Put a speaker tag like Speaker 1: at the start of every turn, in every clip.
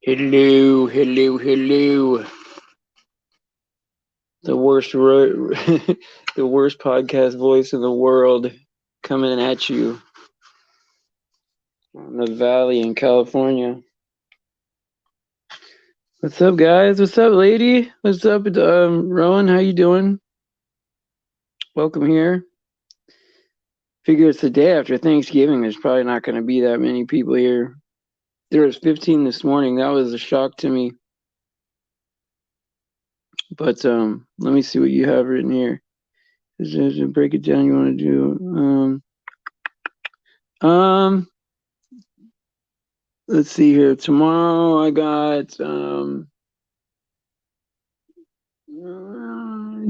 Speaker 1: Hello, hello, hello. The worst, the worst podcast voice in the world coming at you from the Valley in California. What's up, guys? What's up, lady? What's up, Rowan? How you doing? Welcome here. Figure it's the day after Thanksgiving. There's probably not going to be that many people here. There was 15 this morning. That was a shock to me. But let me see what you have written here. Break it down. You want to do let's see here. Tomorrow I got do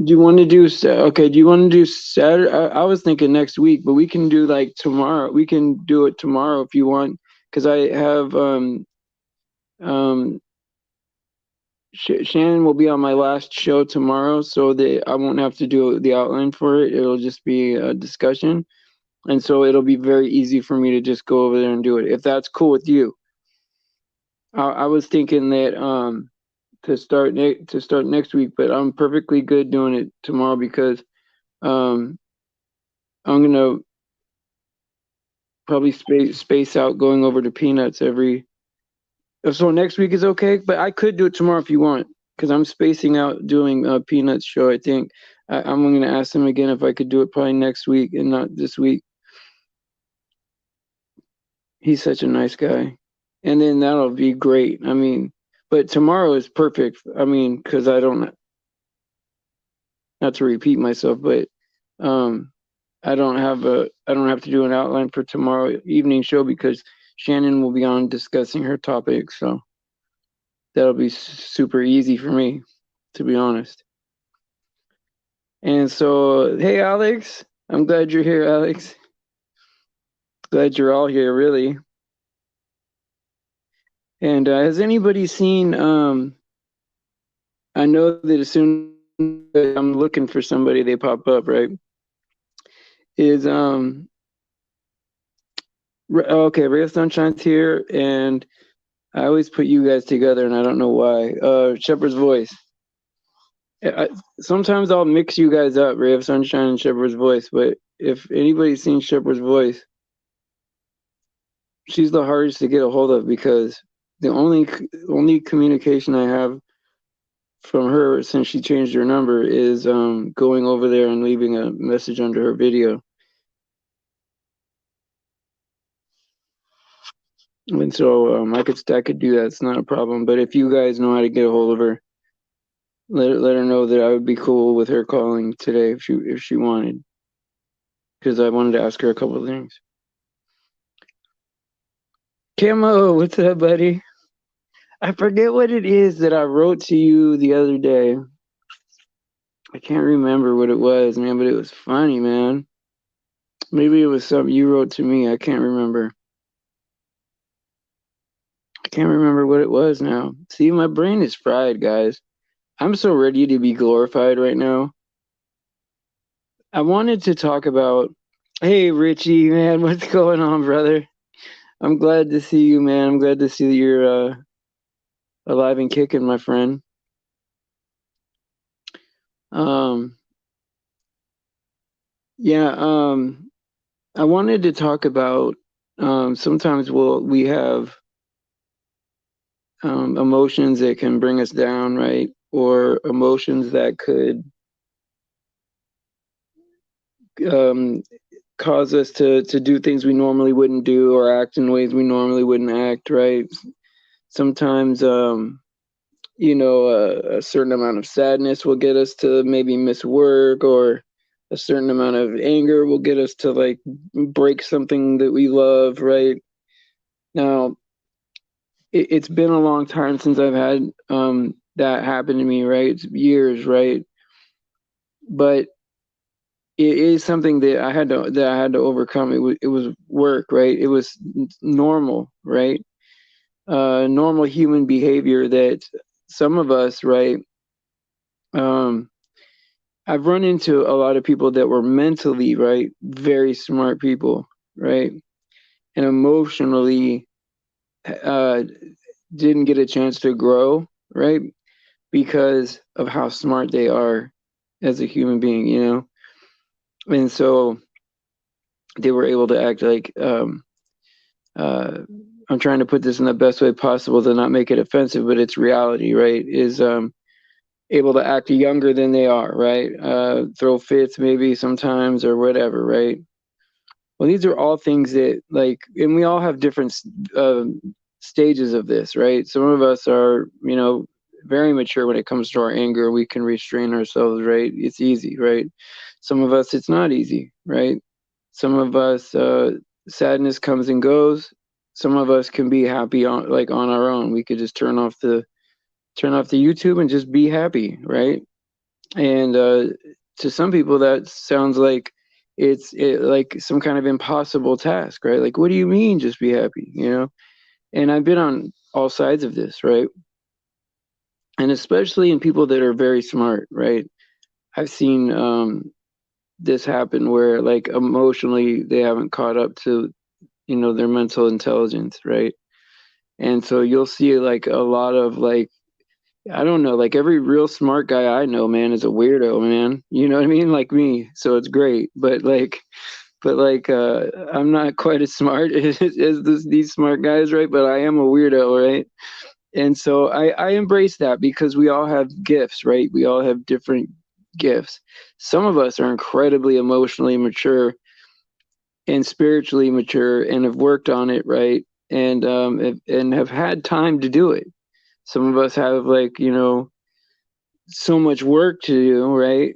Speaker 1: you want to do okay, do you want to do Saturday? I was thinking next week, but we can do like tomorrow. We can do it tomorrow if you want, because I have um Shannon will be on my last show tomorrow, so that I won't have to do the outline for it. It'll just be a discussion, and so it'll be very easy for me to just go over there and do it if that's cool with you. I was thinking that to start next week, but I'm perfectly good doing it tomorrow because um I'm gonna probably space out going over to Peanuts every. So next week is okay, but I could do it tomorrow if you want, because I'm spacing out doing Peanuts show. I think I'm gonna ask him again if I could do it probably next week and not this week. He's such a nice guy, and then that'll be great. I mean, but tomorrow is perfect. I mean, because I don't, not to repeat myself, but um I don't have to do an outline for tomorrow evening show because Shannon will be on discussing her topic, so that'll be super easy for me, to be honest. And so, hey Alex, I'm glad you're here, Alex. Glad you're all here, really. And has anybody seen? I know that as soon as I'm looking for somebody, they pop up, right? Is okay? Ray of Sunshine's here, and I always put you guys together, and I don't know why. Shepherd's Voice. I, Sometimes I'll mix you guys up, Ray of Sunshine and Shepherd's Voice. But if anybody's seen Shepherd's Voice, she's the hardest to get a hold of because the only communication I have from her since she changed her number is going over there and leaving a message under her video. And so I could do that. It's not a problem. But if you guys know how to get a hold of her, let her know that I would be cool with her calling today if she wanted, because I wanted to ask her a couple of things. Camo, what's up, buddy? I forget what it is that I wrote to you the other day. I can't remember what it was, man, but it was funny, man. Maybe it was something you wrote to me. I can't remember. I can't remember what it was now. See, my brain is fried, guys. I'm so ready to be glorified right now. I wanted to talk about, hey, Richie, man, what's going on, brother? I'm glad to see you, man. I'm glad to see that you're alive and kicking, my friend. Um, yeah, I wanted to talk about sometimes we have emotions that can bring us down, right? Or emotions that could um, cause us to do things we normally wouldn't do or act in ways we normally wouldn't act, right? Sometimes, a certain amount of sadness will get us to maybe miss work, or a certain amount of anger will get us to like break something that we love, right? Now, it's been a long time since I've had that happen to me, right? It's years, right? But it is something that I had to overcome. It was work, right? It was normal, right? Normal human behavior that some of us, right? Um, I've run into a lot of people that were mentally, right, very smart people, right, and emotionally uh, didn't get a chance to grow, right? Because of how smart they are as a human being, you know? And so they were able to act like, uh, I'm trying to put this in the best way possible to not make it offensive, but it's reality, right? Is able to act younger than they are, right? Throw fits maybe sometimes or whatever, right? Well, these are all things that like, and we all have different uh, stages of this, right? Some of us are, you know, very mature when it comes to our anger. We can restrain ourselves, right? It's easy, right? Some of us, it's not easy, right? Some of us, sadness comes and goes. Some of us can be happy on like on our own. We could just turn off the YouTube and just be happy, right? And to some people, that sounds like like some kind of impossible task, right? Like, what do you mean, just be happy, you know? And I've been on all sides of this, right? And especially in people that are very smart, right? I've seen this happen where, like, emotionally, they haven't caught up to, you know, their mental intelligence, right? And so you'll see like a lot of like I don't know, like every real smart guy I know, man, is a weirdo, man. You know what I mean? Like me. So it's great. But I'm not quite as smart as these smart guys, right? But I am a weirdo, right? And so I embrace that because we all have gifts, right? We all have different gifts. Some of us are incredibly emotionally mature and spiritually mature and have worked on it, right? And have had time to do it. Some of us have like, you know, so much work to do, right?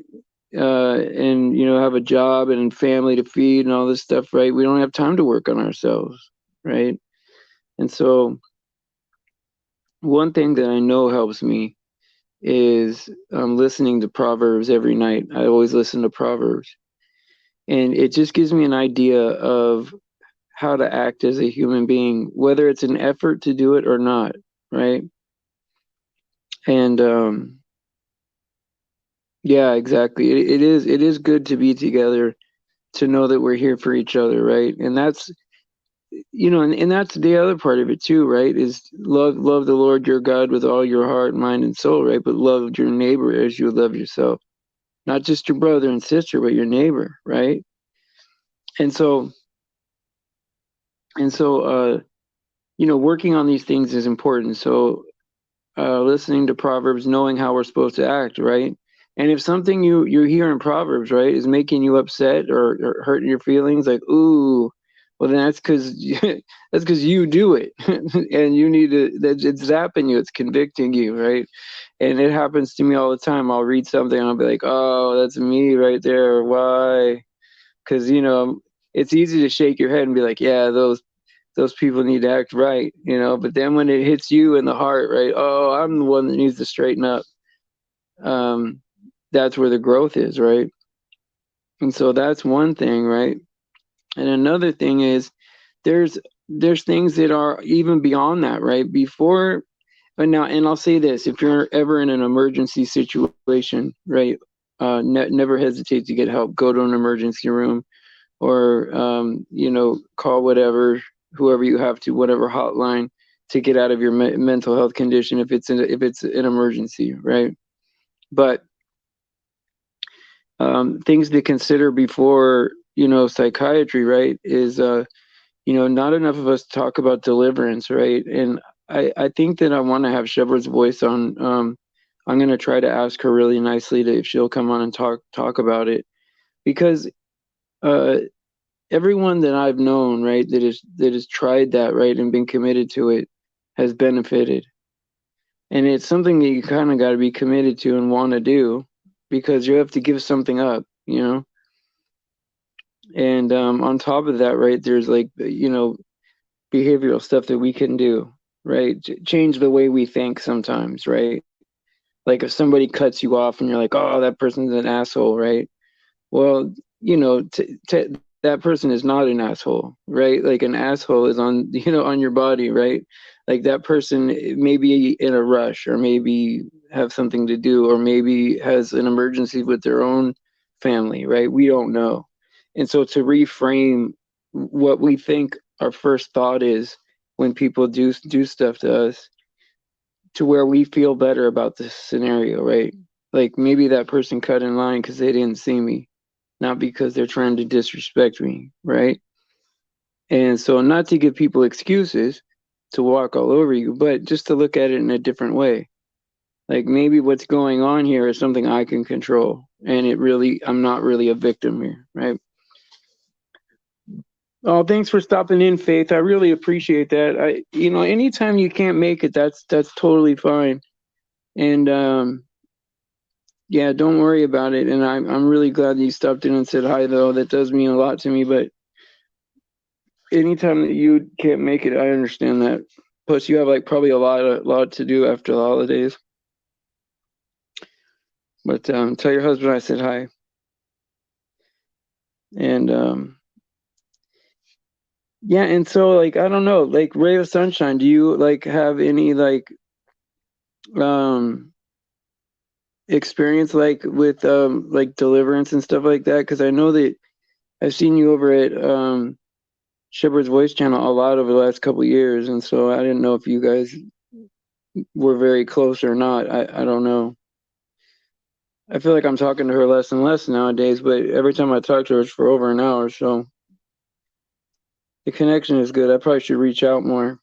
Speaker 1: And you know, have a job and family to feed and all this stuff, right? We don't have time to work on ourselves, right? And so, one thing that I know helps me is listening to Proverbs every night. I always listen to Proverbs, and it just gives me an idea of how to act as a human being, whether it's an effort to do it or not, right? And yeah, exactly. It is good to be together to know that we're here for each other, right? And that's you know, and that's the other part of it too, right? Is love the Lord your God with all your heart, mind, and soul, right? But love your neighbor as you love yourself. Not just your brother and sister, but your neighbor, right? And so and so you know, working on these things is important. So listening to Proverbs, knowing how we're supposed to act, right? And if something you hear in Proverbs, right, is making you upset or hurting your feelings, like ooh, well then that's because that's because you do it, and you need to. That it's zapping you, it's convicting you, right? And it happens to me all the time. I'll read something and I'll be like, oh, that's me right there. Why? Because you know, it's easy to shake your head and be like, yeah, those people need to act right, you know. But then when it hits you in the heart, right? Oh, I'm the one that needs to straighten up. Um, that's where the growth is, right? And so that's one thing, right? And another thing is there's there's things that are even beyond that, right? Before, but now, and I'll say this: if you're ever in an emergency situation, right? Never hesitate to get help. Go to an emergency room, or you know, call whoever you have to, whatever hotline to get out of your mental health condition if it's an emergency, right? But things to consider before you know psychiatry, right? Is you know, not enough of us talk about deliverance, right? And I think that I want to have Shepherd's Voice on. I'm going to try to ask her really nicely to if she'll come on and talk about it because uh, everyone that I've known, right, that has tried that, right, and been committed to it has benefited. And it's something that you kind of got to be committed to and want to do because you have to give something up, you know? And on top of that, right, there's like, you know, behavioral stuff that we can do, right? Change the way we think sometimes, right? Like if somebody cuts you off and you're like, oh, that person's an asshole, right? Well, you know, that person is not an asshole, right? Like an asshole is on, you know, on your body, right? Like that person may be in a rush or maybe have something to do or maybe has an emergency with their own family, right? We don't know. And so to reframe what we think our first thought is when people do stuff to us to where we feel better about this scenario, right? Like maybe that person cut in line because they didn't see me, not because they're trying to disrespect me, right? And so, not to give people excuses to walk all over you, but just to look at it in a different way. Like maybe what's going on here is something I can control, and I'm not really a victim here, right? Oh, thanks for stopping in, Faith. I really appreciate that. Anytime you can't make it, that's totally fine. And yeah, don't worry about it. And I'm really glad that you stopped in and said hi, though. That does mean a lot to me. But anytime that you can't make it, I understand that. Plus, you have like probably a lot to do after the holidays. But tell your husband I said hi. And yeah, and so like I don't know, like Ray of Sunshine, do you like have any like um experience like deliverance and stuff like that? Because I know that I've seen you over at Shepherd's Voice channel a lot over the last couple of years, and so I didn't know if you guys were very close or not. I don't know. I feel like I'm talking to her less and less nowadays, but every time I talk to her, it's for over an hour, so the connection is good. I probably should reach out more.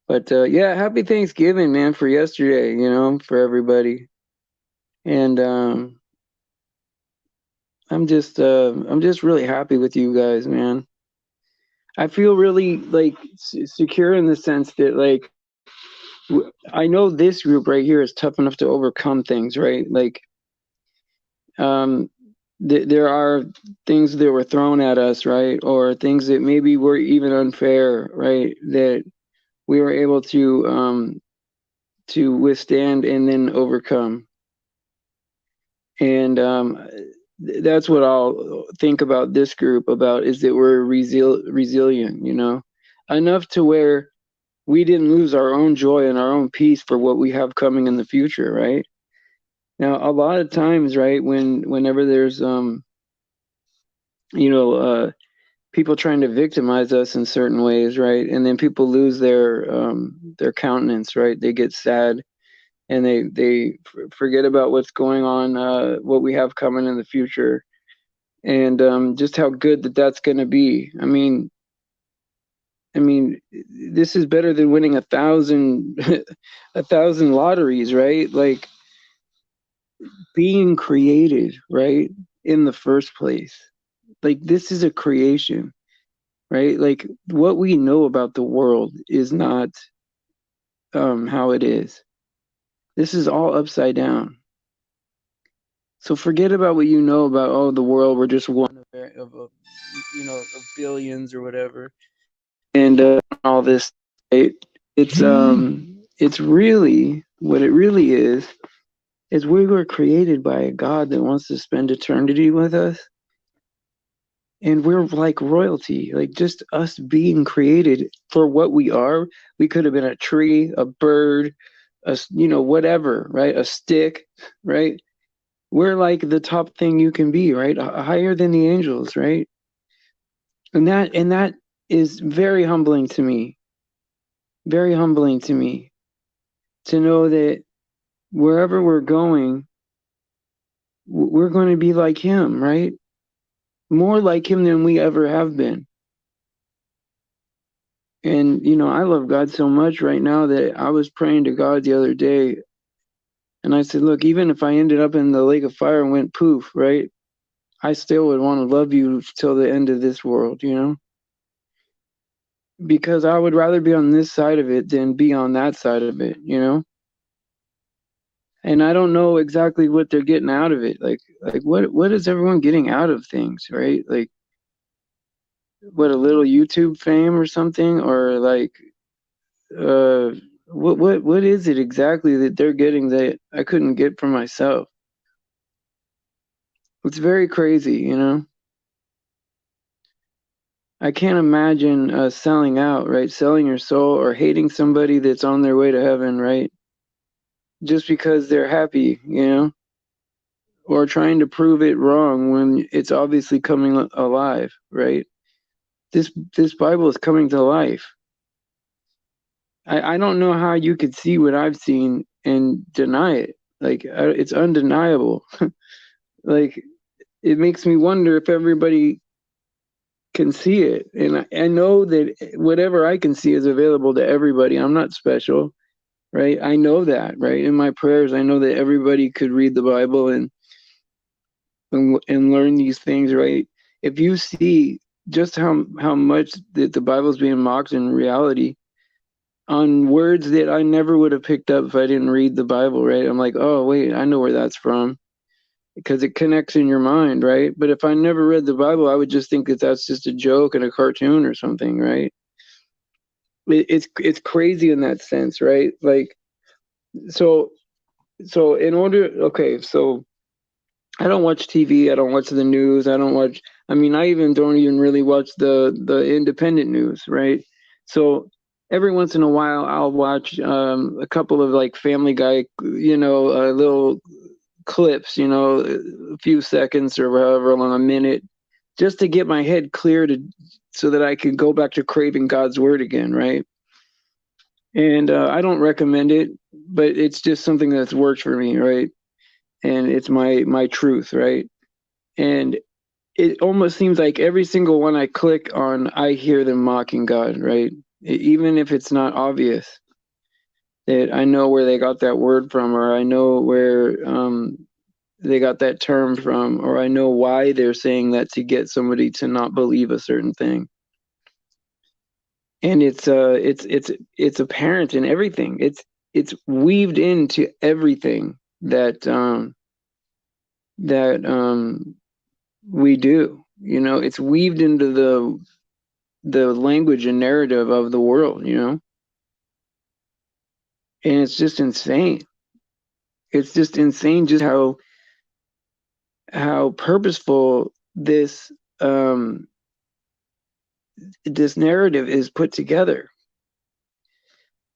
Speaker 1: But yeah, happy Thanksgiving, man, for yesterday, for everybody. And I'm just really happy with you guys, man. I feel really like secure in the sense that like I know this group right here is tough enough to overcome things, right? Like um there are things that were thrown at us, right? Or things that maybe were even unfair, right? That we were able to withstand and then overcome. And that's what I'll think about this group about is that we're resilient, enough to where we didn't lose our own joy and our own peace for what we have coming in the future, right? Now, a lot of times, right, whenever there's people trying to victimize us in certain ways, right, and then people lose their countenance, right? They get sad and they forget about what's going on, what we have coming in the future, and just how good that's going to be. I mean, this is better than winning 1,000, 1,000 lotteries, right? Like being created, right, in the first place. Like this is a creation, right? Like what we know about the world is not how it is. This is all upside down. So forget about what you know about the world. We're just one of billions or whatever, and all this. It's really what it really is we were created by a God that wants to spend eternity with us, and we're like royalty, like just us being created for what we are. We could have been a tree, a bird, whatever, right? A stick, right? We're like the top thing you can be, right? Higher than the angels, right? And that is very humbling to me. Very humbling to me to know that wherever we're going, we're going to be like him, right? More like him than we ever have been. And I love God so much right now that I was praying to God the other day, and I said, look, even if I ended up in the lake of fire and went poof, right? I still would want to love you till the end of this world, because I would rather be on this side of it than be on that side of it. And I don't know exactly what they're getting out of it. Like what is everyone getting out of things, right? Like what, a little YouTube fame or something, or like uh what is it exactly that they're getting that I couldn't get for myself? It's very crazy. I can't imagine selling out, right? Selling your soul or hating somebody that's on their way to heaven, right? Just because they're happy, or trying to prove it wrong when it's obviously coming alive, right? This Bible is coming to life. I don't know how you could see what I've seen and deny it. Like, it's undeniable. Like, it makes me wonder if everybody can see it. And I know that whatever I can see is available to everybody. I'm not special, right? I know that, right? In my prayers, I know that everybody could read the Bible and learn these things, right? If you see just how much that the Bible is being mocked in reality on words that I never would have picked up if I didn't read the Bible, right? I'm like, oh wait, I know where that's from because it connects in your mind, right? But if I never read the Bible, I would just think that that's just a joke and a cartoon or something, right? It's crazy in that sense, right? Like, so in order, okay, so I don't watch TV. I don't watch the news. I don't watch. I mean, I even don't even really watch the independent news, right? So every once in a while, I'll watch a couple of like Family Guy, little clips, a few seconds or however long, a minute, just to get my head clear so that I could go back to craving God's word again, right? And I don't recommend it, but it's just something that's worked for me, right? And it's my truth, right? And it almost seems like every single one I click on, I hear them mocking God, right? Even if it's not obvious, that I know where they got that word from, or I know where they got that term from, or I know why they're saying that to get somebody to not believe a certain thing. And it's apparent in everything. It's weaved into everything that we do. It's weaved into the language and narrative of the world, and it's just insane. It's just insane just how purposeful um this narrative is put together.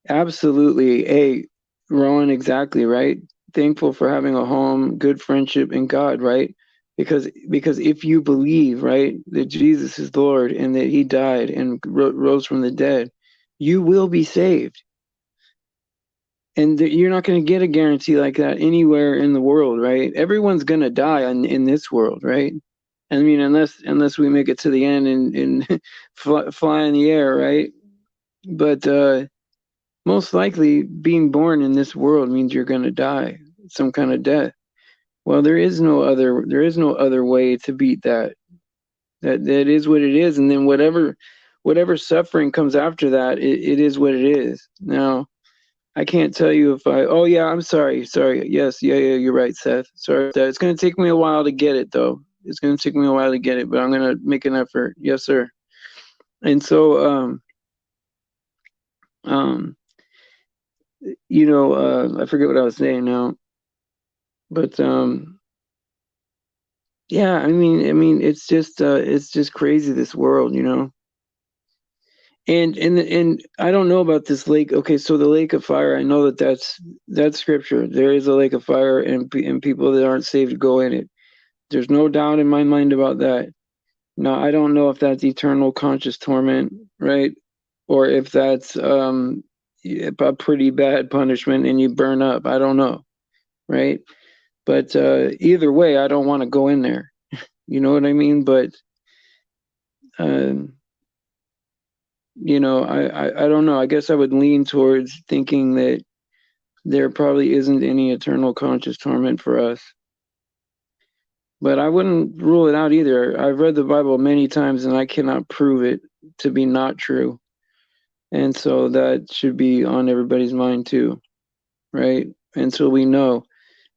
Speaker 1: Absolutely. Hey, Rowan, exactly right. Thankful for having a home, good friendship in God, right? Because if you believe, right, that Jesus is Lord and that He died and rose from the dead, you will be saved. And you're not going to get a guarantee like that anywhere in the world, right? Everyone's going to die in this world, right? I mean, unless we make it to the end and fly in the air, right? But most likely, being born in this world means you're going to die some kind of death. Well, there is no other way to beat that. That is what it is, and then whatever suffering comes after that, it is what it is. Now, I can't tell you if I. Oh yeah, I'm sorry. Yes, yeah, you're right, Seth. Sorry, it's going to take me a while to get it though. It's going to take me a while to get it, but I'm going to make an effort. Yes, sir. And so, um, I forget what I was saying now, but yeah, I mean, it's just crazy this world, And I don't know about this lake. Okay, so the lake of fire, I know that's scripture. There is a lake of fire, and people that aren't saved go in it. There's no doubt in my mind about that. Now, I don't know if that's eternal conscious torment, right? Or if that's a pretty bad punishment and you burn up. I don't know, right? But either way, I don't want to go in there. You know what I mean? But um, I don't know. I guess I would lean towards thinking that there probably isn't any eternal conscious torment for us. But I wouldn't rule it out either. I've read the Bible many times and I cannot prove it to be not true. And so that should be on everybody's mind too, right? Until we know.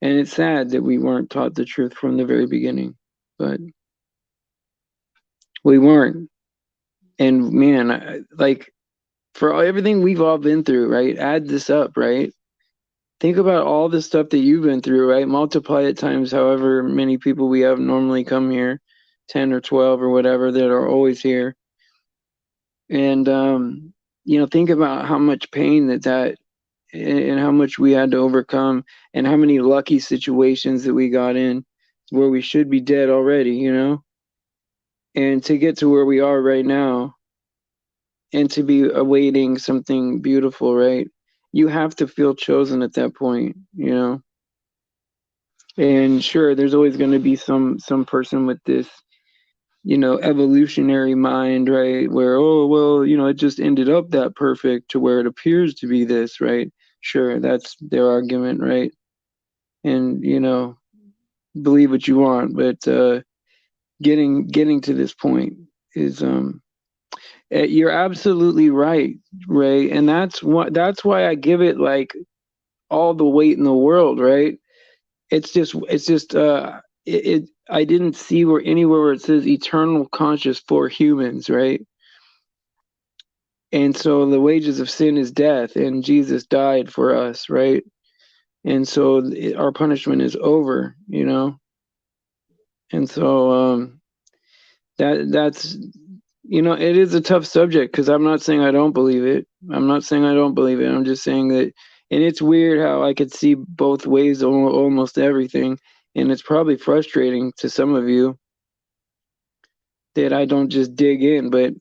Speaker 1: And it's sad that we weren't taught the truth from the very beginning, but we weren't. And man, like for everything we've all been through, right? Add this up, right? Think about all the stuff that you've been through, right? Multiply it times however many people we have normally come here, 10 or 12 or whatever that are always here. And think about how much pain that and how much we had to overcome and how many lucky situations that we got in where we should be dead already, and to get to where we are right now, and to be awaiting something beautiful, right? You have to feel chosen at that point, you know. And sure, there's always going to be some person with this, evolutionary mind, right? Where, oh, well, it just ended up that perfect to where it appears to be this, right? Sure, that's their argument, right? And, believe what you want, but getting to this point is you're absolutely right, Ray, and that's why I give it like all the weight in the world, right? It's just I didn't see where anywhere where it says eternal conscious for humans, right? And so the wages of sin is death, and Jesus died for us, right? And so our punishment is over, and so that's it is a tough subject because I'm not saying I don't believe it. I'm not saying I don't believe it. I'm just saying that, and it's weird how I could see both ways almost everything, and it's probably frustrating to some of you that I don't just dig in. But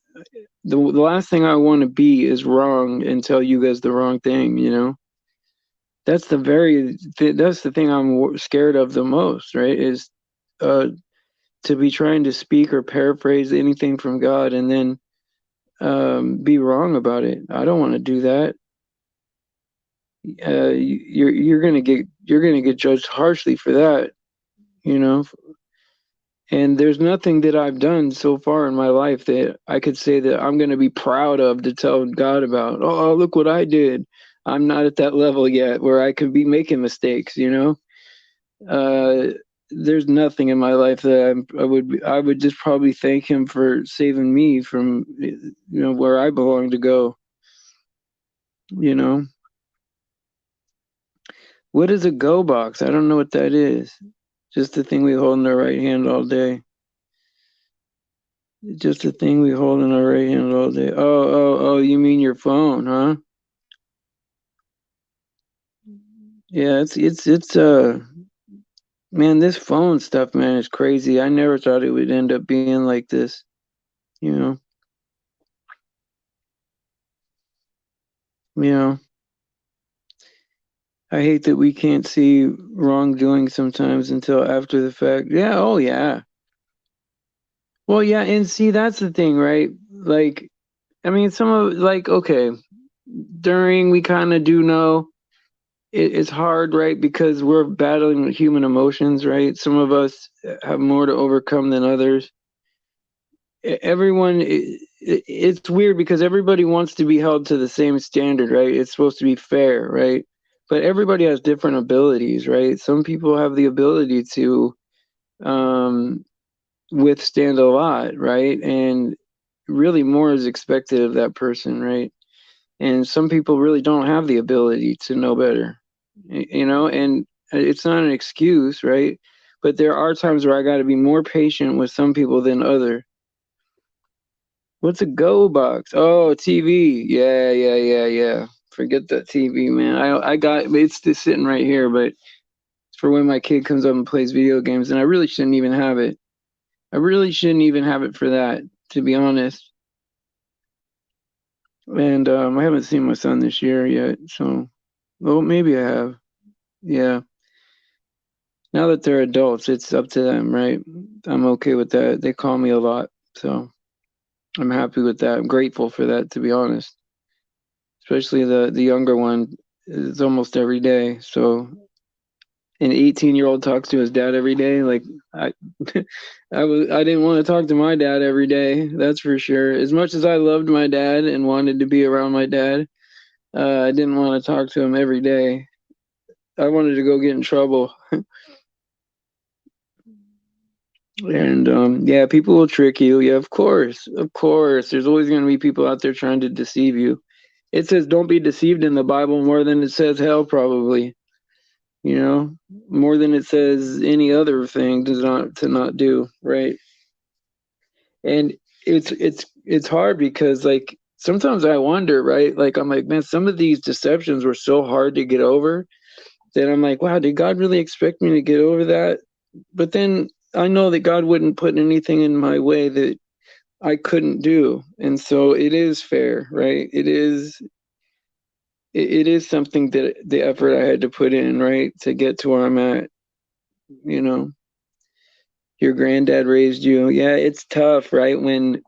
Speaker 1: the last thing I want to be is wrong and tell you guys the wrong thing. That's the thing I'm scared of the most, right? Is uh, to be trying to speak or paraphrase anything from God and then be wrong about it. I don't want to do that. You're gonna get judged harshly for that, you know. And there's nothing that I've done so far in my life that I could say that I'm gonna be proud of to tell God about. Oh, look what I did. I'm not at that level yet where I could be making mistakes, Uh, there's nothing in my life that I would just probably thank him for saving me from where I belong to go. You know, what is a go box? I don't know what that is. Just the thing we hold in our right hand all day. Just the thing we hold in our right hand all day. Oh, you mean your phone, huh? Yeah, it's man, this phone stuff, man, is crazy. I never thought it would end up being like this, you know. You know, I hate that we can't see wrongdoing sometimes until after the fact. Yeah, oh yeah. Well, yeah, and see that's the thing, right? Like, I mean, some of like okay, during we kind of do know it's hard, right? Because we're battling with human emotions, right? Some of us have more to overcome than others. Everyone, it's weird because everybody wants to be held to the same standard, right? It's supposed to be fair, right? But everybody has different abilities, right? Some people have the ability to um, withstand a lot, right? And really more is expected of that person, right? And some people really don't have the ability to know better, and it's not an excuse, right? But there are times where I got to be more patient with some people than other. What's a go box? Oh, TV. Yeah, yeah, yeah, yeah. Forget that TV, man. I got it's just sitting right here, but it's for when my kid comes up and plays video games, and I really shouldn't even have it. I really shouldn't even have it for that, to be honest. And I haven't seen my son this year yet, so well, maybe I have. Yeah. Now that they're adults, it's up to them, right? I'm okay with that. They call me a lot, so I'm happy with that. I'm grateful for that, to be honest. Especially the younger one is almost every day. So an 18-year-old talks to his dad every day. Like I, I didn't want to talk to my dad every day. That's for sure. As much as I loved my dad and wanted to be around my dad, I didn't want to talk to him every day. I wanted to go get in trouble. And yeah, people will trick you. Yeah, of course. Of course. There's always going to be people out there trying to deceive you. It says don't be deceived in the Bible more than it says hell, probably. More than it says any other thing to not do, right? And it's hard because like sometimes I wonder, right? Like I'm like, man, some of these deceptions were so hard to get over that I'm like, wow, did God really expect me to get over that? But then I know that God wouldn't put anything in my way that I couldn't do. And so it is fair, right? It is something that the effort I had to put in, right, to get to where I'm at, you know. Your granddad raised you. Yeah, it's tough, right? When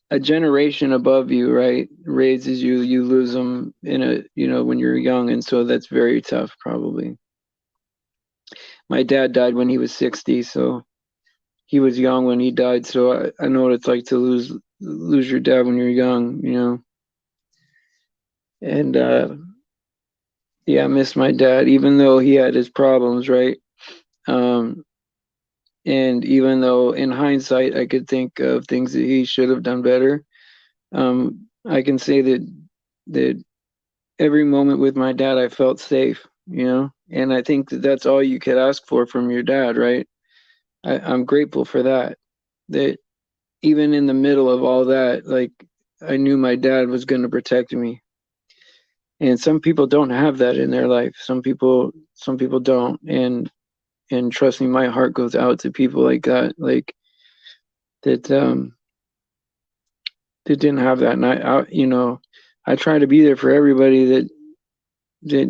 Speaker 1: a generation above you, right, raises you, you lose them in a, when you're young, and so that's very tough, probably. My dad died when he was 60, so he was young when he died, so I know what it's like to lose your dad when you're young. And yeah, I miss my dad, even though he had his problems, right? Um, and even though in hindsight I could think of things that he should have done better, I can say that every moment with my dad I felt safe. And I think that that's all you could ask for from your dad, right? I'm grateful for that. That even in the middle of all that, like I knew my dad was going to protect me. And some people don't have that in their life. Some people don't. And trust me, my heart goes out to people like that, like that that didn't have that. And I try to be there for everybody that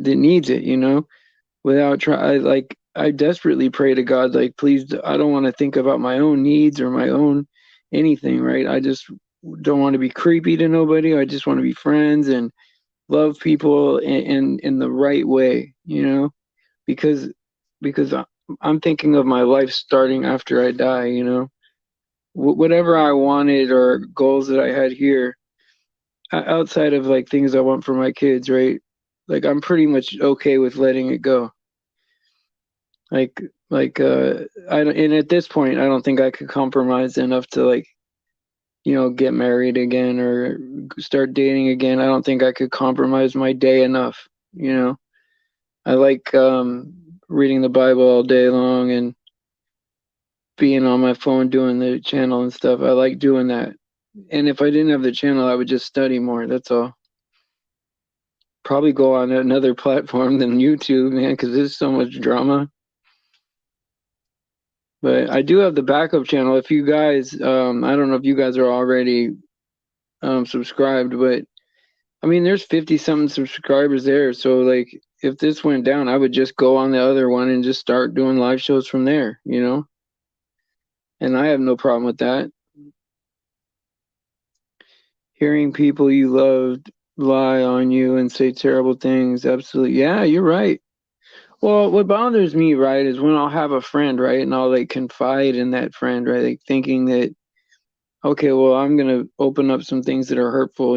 Speaker 1: needs it. Without try like I desperately pray to God, like, please, I don't want to think about my own needs or my own anything, right? I just don't want to be creepy to nobody. I just want to be friends and love people in the right way, because because I'm thinking of my life starting after I die. Whatever I wanted or goals that I had here, outside of like things I want for my kids, right? Like I'm pretty much okay with letting it go. Like I don't, and at this point, I don't think I could compromise enough to like get married again or start dating again. I don't think I could compromise my day enough. You know, I like reading the Bible all day long and being on my phone doing the channel and stuff. I like doing that. And if I didn't have the channel, I would just study more. That's all. Probably go on another platform than YouTube, man, because there's so much drama. But I do have the backup channel. If you guys, I don't know if you guys are already subscribed, but I mean, there's 50 something subscribers there. So like, if this went down, I would just go on the other one and just start doing live shows from there. And I have no problem with that. Hearing people you loved lie on you and say terrible things, absolutely. Yeah, you're right. Well, what bothers me, right, is when I'll have a friend, right, and I'll like confide in that friend, right, like thinking that, okay, well, I'm gonna open up some things that are hurtful,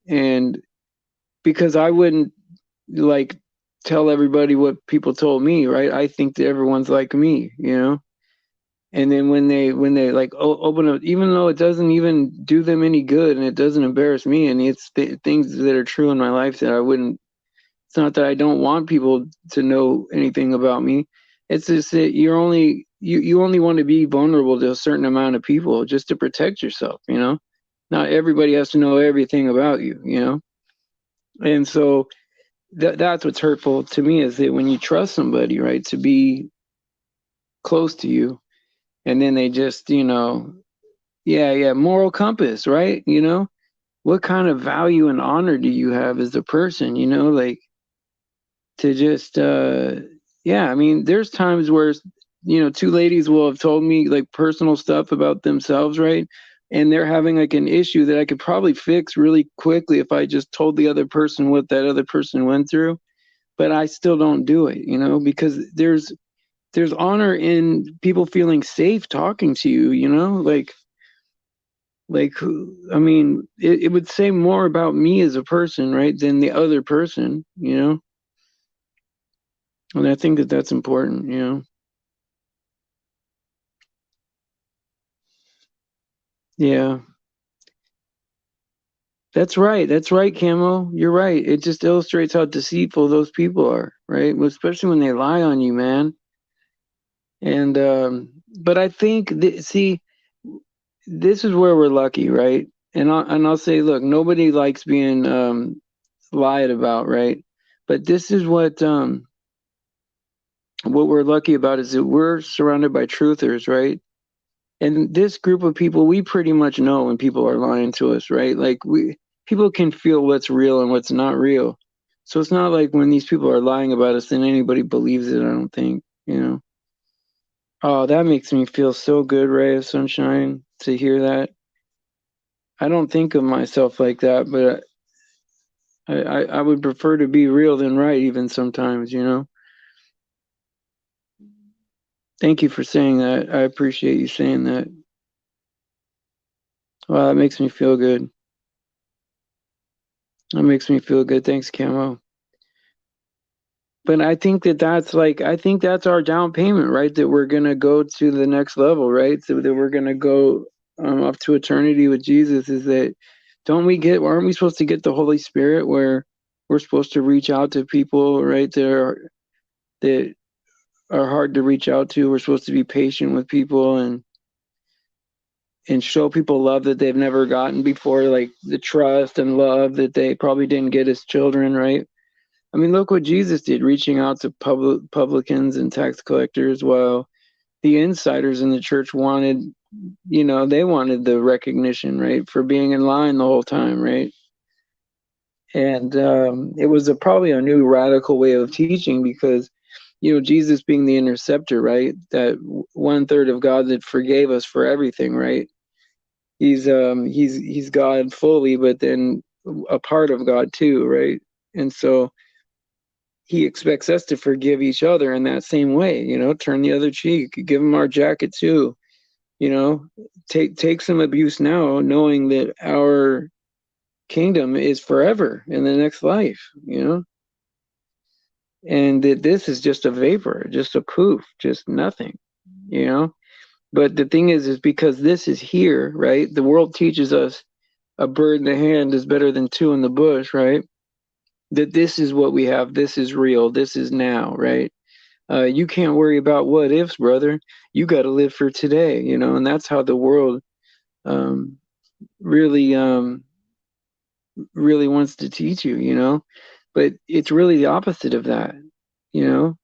Speaker 1: and because I wouldn't like tell everybody what people told me, right? I think that everyone's like me. And then when they like open up, even though it doesn't even do them any good and it doesn't embarrass me, and it's things that are true in my life that I wouldn't. It's not that I don't want people to know anything about me. It's just that you only want to be vulnerable to a certain amount of people just to protect yourself. Not everybody has to know everything about you. And so that's what's hurtful to me is that when you trust somebody, right, to be close to you, and then they just, yeah, yeah, moral compass, right? What kind of value and honor do you have as a person? Like to just, yeah. I mean, there's times where two ladies will have told me like personal stuff about themselves, right? And they're having like an issue that I could probably fix really quickly if I just told the other person what that other person went through, but I still don't do it, because there's honor in people feeling safe talking to you, like I mean, it would say more about me as a person, right, than the other person. And I think that that's important. Yeah, that's right, Camo, you're right. It just illustrates how deceitful those people are, right, especially when they lie on you, man. And but I think see, this is where we're lucky, right? And I'll say, look, nobody likes being lied about, right? But this is what we're lucky about is that we're surrounded by truthers, right? And this group of people, we pretty much know when people are lying to us, right? Like people can feel what's real and what's not real. So it's not like when these people are lying about us, then anybody believes it, I don't think, you know. Oh, that makes me feel so good, Ray of Sunshine, to hear that. I don't think of myself like that, but I would prefer to be real than right even sometimes, you know. Thank you for saying that. I appreciate you saying that. Wow, that makes me feel good. That makes me feel good. Thanks, Camo. But I think I think that's our down payment, right? That we're gonna go to the next level, right? So that we're gonna go up to eternity with Jesus. Is that aren't we supposed to get the Holy Spirit where we're supposed to reach out to people, right? That are hard to reach out to. We're supposed to be patient with people and show people love that they've never gotten before, like the trust and love that they probably didn't get as children, right? I mean, look what Jesus did, reaching out to publicans and tax collectors, while the insiders in the church wanted, they wanted the recognition, right, for being in line the whole time, right? And it was probably a new radical way of teaching because, Jesus being the interceptor, right, that 1/3 of God that forgave us for everything, right? He's God fully, but then a part of God too, right? And so he expects us to forgive each other in that same way, turn the other cheek, give them our jacket too, you know, take some abuse now, knowing that our kingdom is forever in the next life, and that this is just a vapor, just a poof, just nothing, you know. But the thing is because this is here, right? The world teaches us a bird in the hand is better than two in the bush, right? That this is what we have, this is real, this is now, right? You can't worry about what ifs, brother. You got to live for today, and that's how the world um, really, really wants to teach you. But it's really the opposite of that, you know.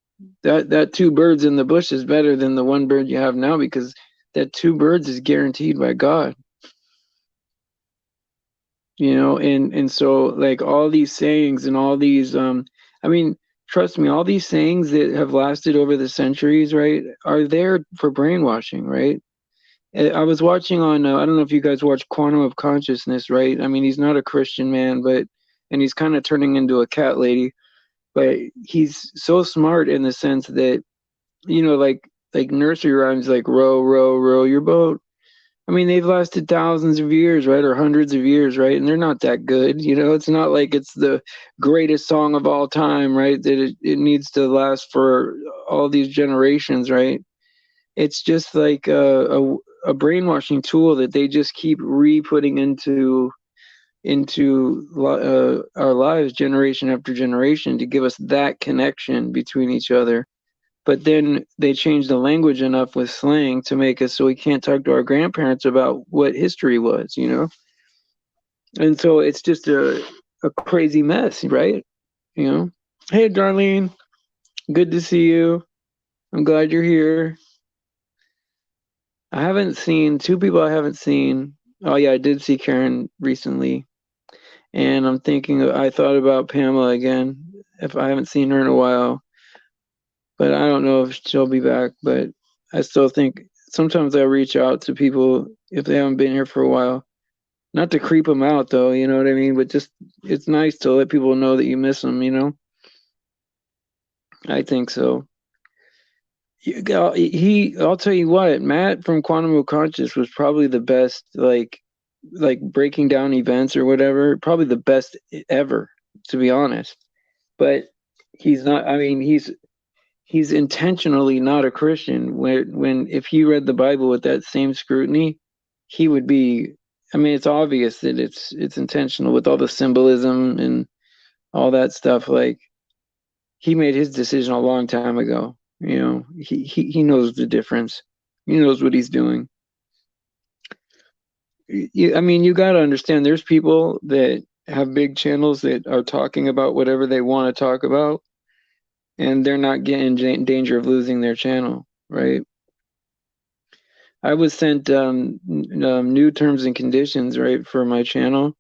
Speaker 1: That two birds in the bush is better than the one bird you have now because that two birds is guaranteed by God, and so like all these sayings and all these I mean, trust me, all these sayings that have lasted over the centuries, right, are there for brainwashing, right? I was watching on I don't know if you guys watch Quantum of Consciousness, right? I mean, he's not a Christian man, but and he's kind of turning into a cat lady, but he's so smart in the sense that like nursery rhymes like row row row your boat. I mean, they've lasted thousands of years, right? Or hundreds of years, right? And they're not that good. It's not like it's the greatest song of all time, right? That it needs to last for all these generations, right? It's just like a brainwashing tool that they just keep re-putting into our lives generation after generation to give us that connection between each other. But then they change the language enough with slang to make us so we can't talk to our grandparents about what history was. And so it's just a crazy mess, right? You know. Hey, Darlene, good to see you. I'm glad you're here. I haven't seen two people I haven't seen. Oh yeah, I did see Karen recently, and I thought about Pamela again. If I haven't seen her in a while, but I don't know if she'll be back. But I still think sometimes I reach out to people if they haven't been here for a while. Not to creep them out, though, you know what I mean? But just it's nice to let people know that you miss them. I think so. I'll tell you what, Matt from Quantum of Conscious was probably the best, like breaking down events or whatever, probably the best ever, to be honest. But he's not. I mean, he's intentionally not a Christian. When if he read the Bible with that same scrutiny, he would be. I mean, it's obvious that it's intentional with all the symbolism and all that stuff. Like he made his decision a long time ago. He knows the difference. He knows what he's doing. I mean, you got to understand. There's people that have big channels that are talking about whatever they want to talk about, and they're not getting in danger of losing their channel, right? I was sent new terms and conditions, right, for my channel,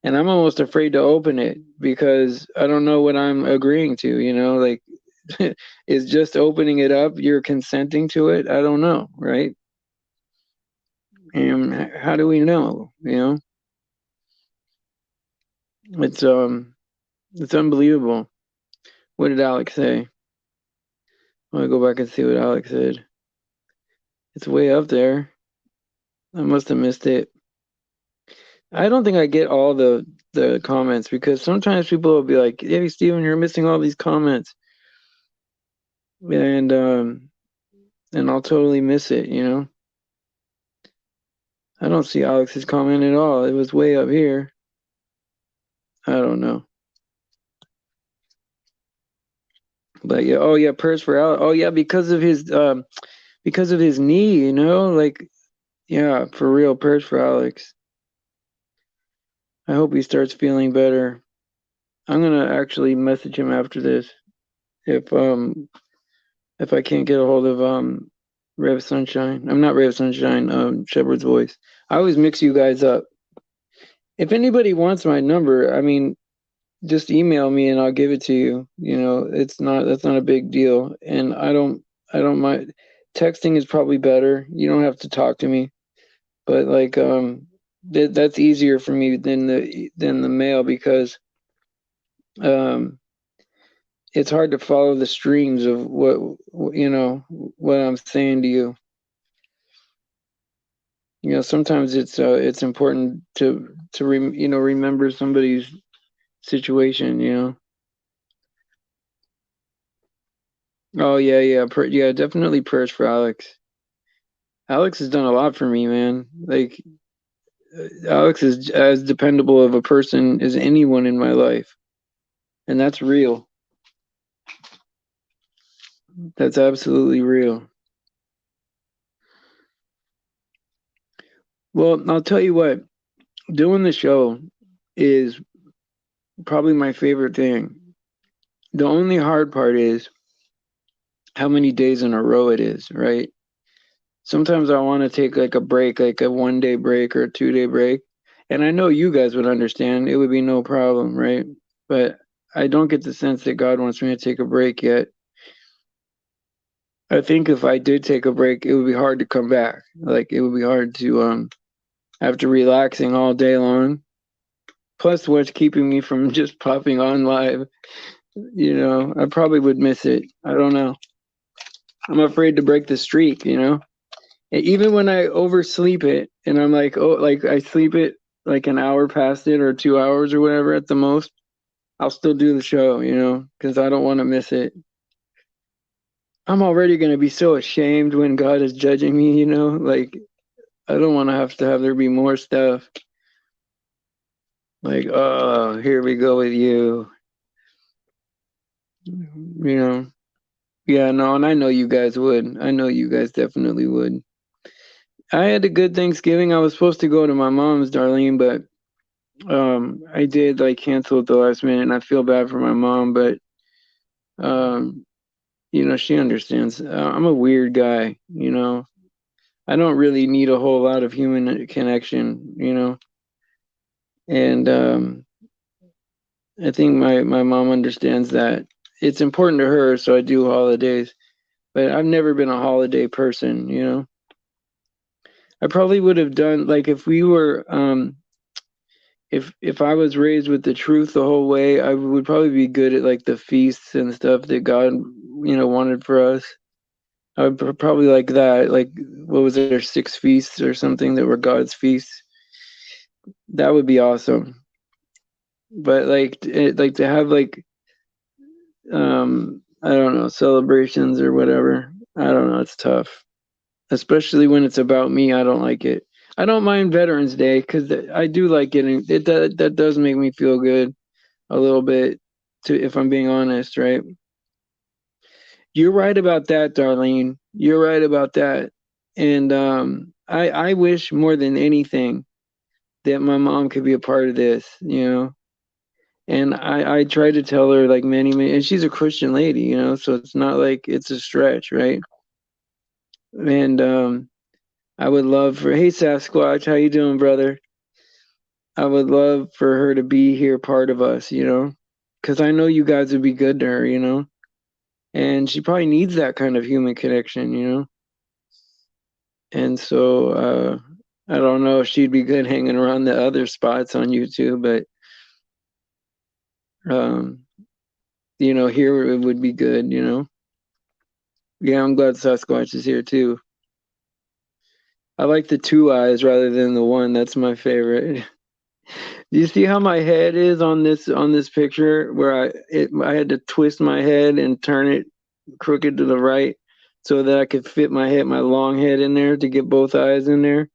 Speaker 1: and I'm almost afraid to open it because I don't know what I'm agreeing to, you know, like is just opening it up, you're consenting to it? I don't know, right? And how do we know, you know? It's it's unbelievable. What did Alex say? I want to go back and see what Alex said. It's way up there. I must have missed it. I don't think I get all the comments because sometimes people will be like, "Hey, Steven, you're missing all these comments," and I'll totally miss it. You know, I don't see Alex's comment at all. It was way up here. I don't know, but yeah. Oh yeah, prayers for Alex. Oh yeah, because of his knee. You know, like yeah, for real, prayers for Alex. I hope he starts feeling better. I'm gonna actually message him after this if if I can't get a hold of Rev Sunshine. I'm not Rev Sunshine, Shepherd's Voice. I always mix you guys up. If anybody wants my number, I mean, just email me and I'll give it to you. You know, that's not a big deal. And I don't mind texting is probably better. You don't have to talk to me. But like that's easier for me than the mail because um it's hard to follow the streams of what you know what I'm saying to you. You know, sometimes it's important you know remember somebody's situation. You know. Oh yeah, yeah, yeah. Definitely prayers for Alex. Alex has done a lot for me, man. Like Alex is as dependable of a person as anyone in my life, and that's real. That's absolutely real. Well, I'll tell you what. Doing the show is probably my favorite thing. The only hard part is how many days in a row it is, right? Sometimes I want to take like a break, like a 1 day break or a 2 day break. And I know you guys would understand. It would be no problem, right? But I don't get the sense that God wants me to take a break yet. I think if I did take a break, it would be hard to come back. Like it would be hard to after relaxing all day long. Plus what's keeping me from just popping on live, you know, I probably would miss it. I don't know. I'm afraid to break the streak, you know? Even when I oversleep it and I'm like, oh, like I sleep it like an hour past it or 2 hours or whatever at the most, I'll still do the show, you know, because I don't want to miss it. I'm already going to be so ashamed when God is judging me, you know, like I don't want to have there be more stuff. Like, oh, here we go with you, you know. Yeah, no, and I know you guys would. I know you guys definitely would. I had a good Thanksgiving. I was supposed to go to my mom's, Darlene, but I did like cancel at the last minute and I feel bad for my mom, but um you know, she understands. I'm a weird guy, you know. I don't really need a whole lot of human connection, you know. And I think my mom understands that. It's important to her, so I do holidays, but I've never been a holiday person, you know. I probably would have done like if we were if I was raised with the truth the whole way, I would probably be good at like the feasts and stuff that God, you know, wanted for us. I would probably like that. Like, what was there, 6 feasts or something that were God's feasts? That would be awesome. But like to have like I don't know celebrations or whatever. I don't know. It's tough, especially when it's about me. I don't like it. I don't mind Veterans Day because I do like getting it. That does make me feel good a little bit. To if I'm being honest, right? You're right about that, Darlene. You're right about that. And I wish more than anything that my mom could be a part of this, you know. And I try to tell her like many, and she's a Christian lady, you know, so it's not like it's a stretch, right? And I would love for, hey Sasquatch, how you doing, brother? I would love for her to be here, part of us, you know, because I know you guys would be good to her, you know, and she probably needs that kind of human connection, you know, and so I don't know if she'd be good hanging around the other spots on YouTube, but um, you know, here it would be good, you know. Yeah, I'm glad Sasquatch is here too. I like the two eyes rather than the one. That's my favorite. Do you see how my head is on this picture where I had to twist my head and turn it crooked to the right so that I could fit my long head in there to get both eyes in there.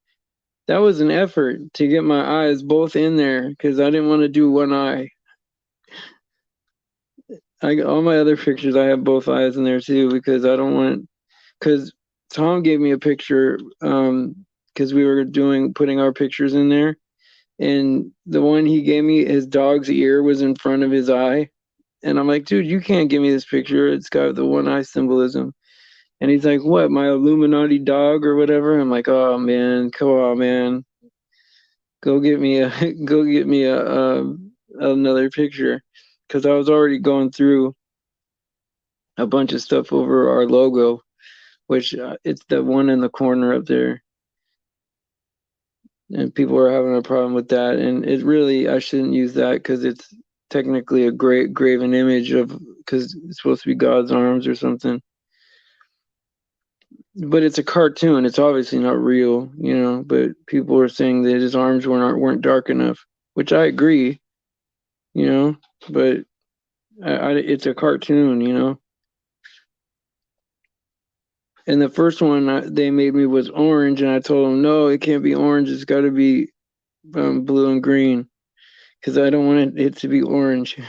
Speaker 1: That was an effort to get my eyes both in there because I didn't want to do one eye. All my other pictures I have both eyes in there too because I don't want because Tom gave me a picture because we were doing putting our pictures in there, and the one he gave me, his dog's ear was in front of his eye, and I'm like, dude, you can't give me this picture. It's got the one eye symbolism. And he's like, what, my Illuminati dog or whatever? I'm like, oh man, come on, man, go get me a go get me a another picture, because I was already going through a bunch of stuff over our logo, which it's the one in the corner up there, and people are having a problem with that. And it really, I shouldn't use that because it's technically a great graven image of, because it's supposed to be God's arms or something. But it's a cartoon. It's obviously not real, you know. But people are saying that his arms weren't dark enough, which I agree, you know. But it's a cartoon, you know. And the first one they made me was orange, and I told them no, it can't be orange. It's got to be blue and green because I don't want it to be orange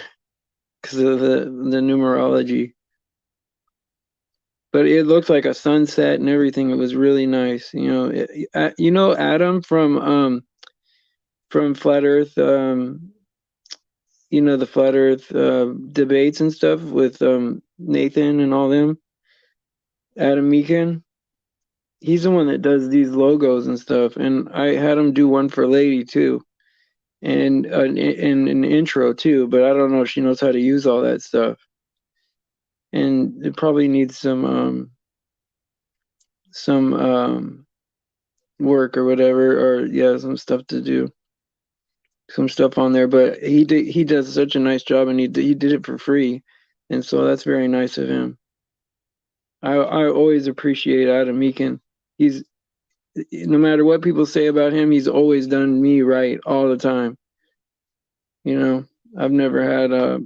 Speaker 1: because of the numerology. But it looked like a sunset and everything. It was really nice, you know. You know Adam from Flat Earth, you know, the Flat Earth debates and stuff with Nathan and all them. Adam Meekin, he's the one that does these logos and stuff, and I had him do one for Lady too, and an intro too. But I don't know if she knows how to use all that stuff, and it probably needs some work or whatever, or yeah, some stuff to do, some stuff on there. But he does such a nice job, and he did it for free, and so that's very nice of him. I always appreciate Adam Meekin. He's, no matter what people say about him, he's always done me right all the time. You know, I've never had a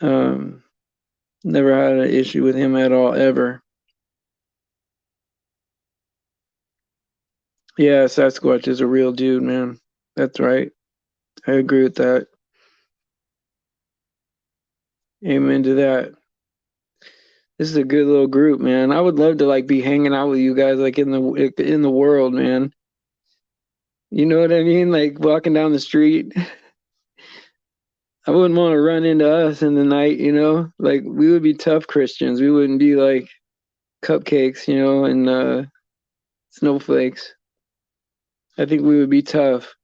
Speaker 1: um, never had an issue with him at all ever. Yeah, Sasquatch is a real dude, man. That's right. I agree with that. Amen to that. This is a good little group, man. I would love to like be hanging out with you guys like in the world, man. You know what I mean? Like walking down the street. I wouldn't want to run into us in the night, you know? Like we would be tough Christians. We wouldn't be like cupcakes, you know, and snowflakes. I think we would be tough.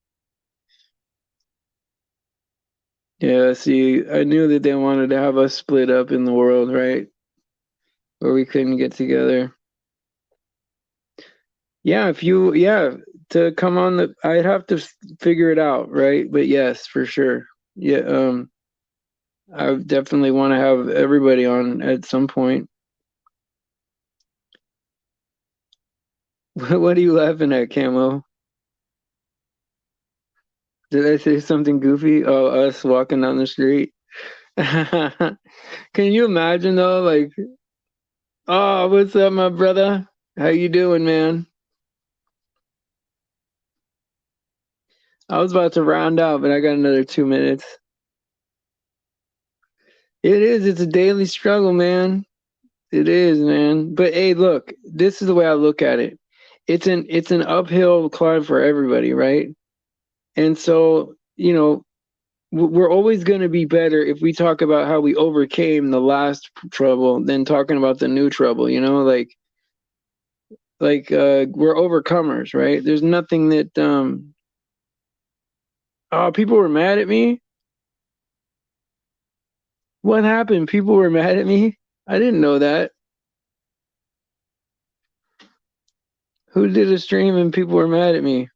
Speaker 1: Yeah, see, I knew that they wanted to have us split up in the world, right? Where we couldn't get together. Yeah, if you, yeah, to come on I'd have to figure it out, right? But yes, for sure. Yeah, I definitely want to have everybody on at some point. What are you laughing at, Camo? Did I say something goofy? Oh, us walking down the street. Can you imagine though? Like, oh, what's up, my brother? How you doing, man? I was about to round out, but I got another 2 minutes. It is. It's a daily struggle, man. It is, man. But hey, look, this is the way I look at it. It's an uphill climb for everybody, right? And so, you know, we're always going to be better if we talk about how we overcame the last trouble than talking about the new trouble, you know, we're overcomers, right? There's nothing that oh, people were mad at me. What happened? People were mad at me. I didn't know that. Who did a stream and people were mad at me?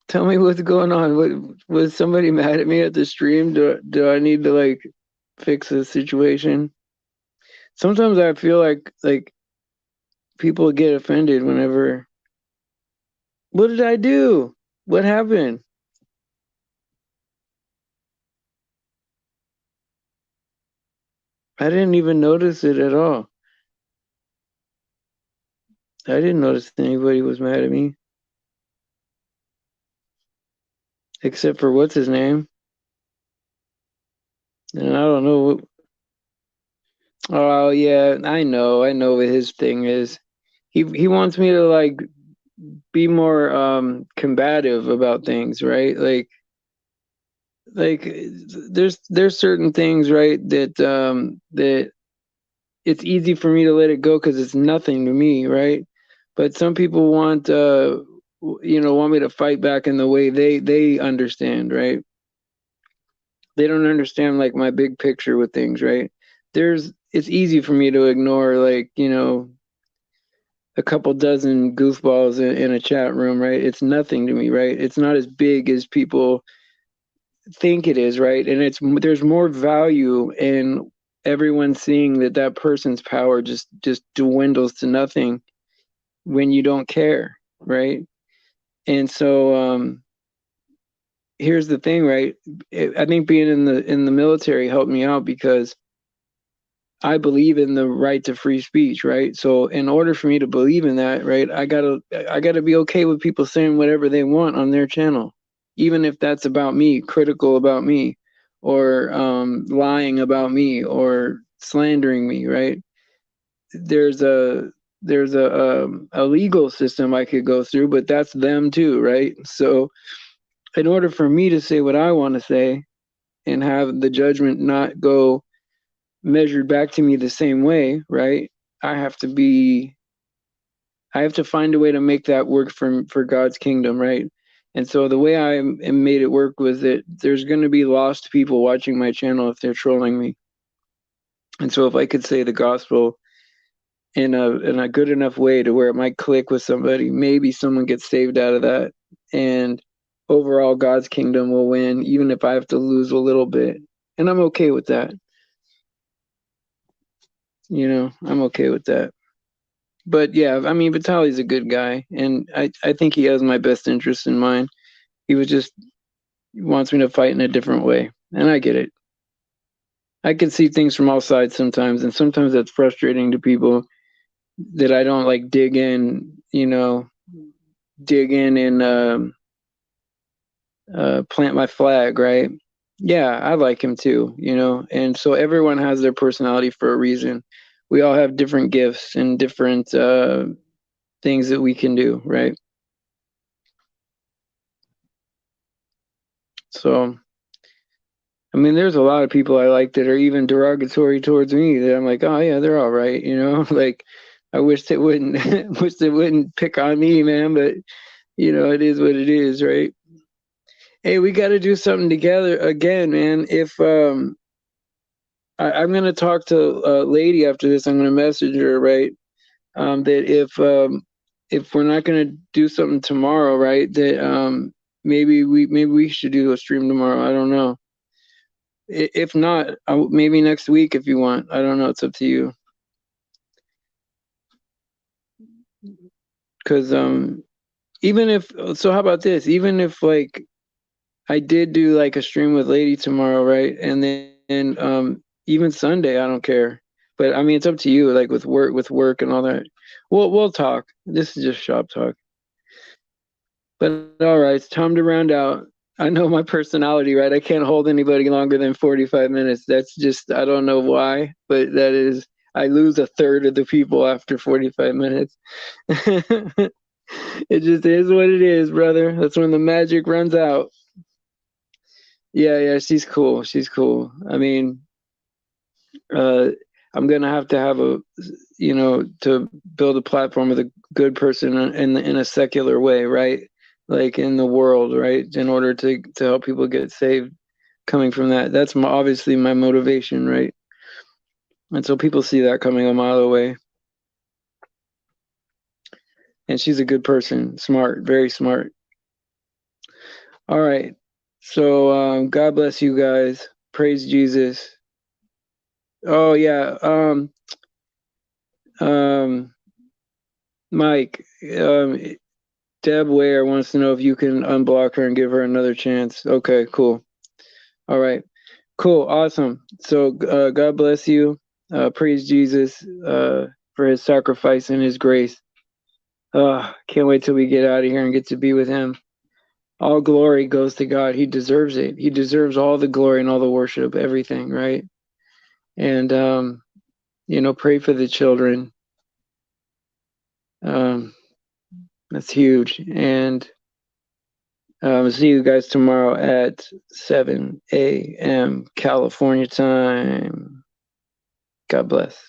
Speaker 1: Tell me what's going on. What was somebody mad at me at the stream? Do I need to like fix the situation? Sometimes I feel like people get offended whenever. What did I do? What happened? I didn't even notice it at all. I didn't notice anybody was mad at me. Except for what's his name? And I don't know what. Oh yeah, I know what his thing is. He wants me to like be more combative about things, right? Like there's certain things, right, that it's easy for me to let it go because it's nothing to me, right? But some people want want me to fight back in the way they understand, right? They don't understand like my big picture with things, right? It's easy for me to ignore like, a couple dozen goofballs in a chat room, right? It's nothing to me, right? It's not as big as people think it is, right? And there's more value in everyone seeing that that person's power just dwindles to nothing when you don't care, right? And so here's the thing, right? I think being in the military helped me out because I believe in the right to free speech, right? So in order for me to believe in that, right, I gotta be okay with people saying whatever they want on their channel, even if that's about me, critical about me, or lying about me, or slandering me, right? There's a legal system I could go through, but that's them too, right? So in order for me to say what I want to say and have the judgment not go measured back to me the same way, right? I have to be I have to find a way to make that work for God's kingdom, right? And so the way I made it work was that there's going to be lost people watching my channel if they're trolling me. And so if I could say the gospel in a good enough way to where it might click with somebody, maybe someone gets saved out of that, and overall God's kingdom will win, even if I have to lose a little bit. And I'm okay with that. I'm okay with that. But yeah, I mean, Vitaly's a good guy, and I think he has my best interest in mind. He wants me to fight in a different way, and I get it. I can see things from all sides sometimes, and sometimes that's frustrating to people that I don't like dig in and plant my flag, right? Yeah, I like him too, and so everyone has their personality for a reason. We all have different gifts and different things that we can do, right? So, I mean, there's a lot of people I like that are even derogatory towards me that I'm like, oh yeah, they're all right, like I wish they wouldn't wish they wouldn't pick on me, man, but it is what it is, right? Hey, we got to do something together again, man. If I'm gonna talk to Lady after this, I'm gonna message her, right? That if we're not gonna do something tomorrow, right? That maybe we should do a stream tomorrow. I don't know. If not, maybe next week if you want. I don't know. It's up to you. Because even if so, how about this? Even if like I did do like a stream with Lady tomorrow, right? And then even Sunday, I don't care. But I mean, it's up to you. Like with work and all that. We'll talk. This is just shop talk. But all right, it's time to round out. I know my personality, right? I can't hold anybody longer than 45 minutes. That's just I don't know why, but that is. I lose a third of the people after 45 minutes. It just is what it is, brother. That's when the magic runs out. Yeah, she's cool. She's cool. I mean, I'm gonna have to have to build a platform with a good person in a secular way, right? Like in the world, right? In order to help people get saved, coming from that. That's obviously my motivation, right? And so people see that coming a mile away. And she's a good person, smart, very smart. All right. So God bless you guys. Praise Jesus. Oh yeah. Um, Mike, Deb Ware wants to know if you can unblock her and give her another chance. Okay, cool. All right. Cool. Awesome. So God bless you. Praise Jesus for his sacrifice and his grace. Can't wait till we get out of here and get to be with him. All glory goes to God. He deserves it. He deserves all the glory and all the worship, everything, right? And pray for the children. That's huge. And see you guys tomorrow at 7 a.m. California time. God bless.